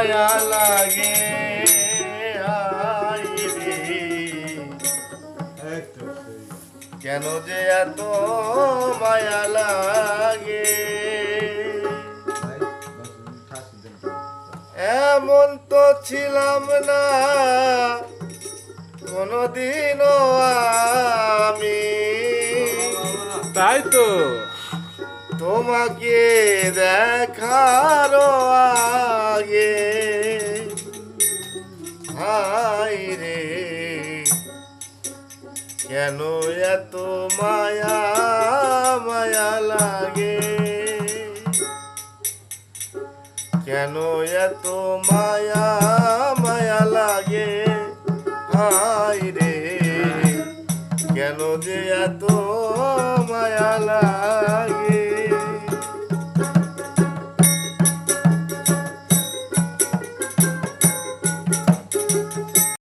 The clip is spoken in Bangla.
মায়া লাগে কেন যে এত মায়া লাগে এমন তো ছিলাম না কোনদিনও আমি তাই তো তোমাকে দেখার আগে হায় রে কেন এত মায়া মায়া লাগে কেন এত মায়া মায়া লাগে হায় রে কেন যে এত মায়া লাগে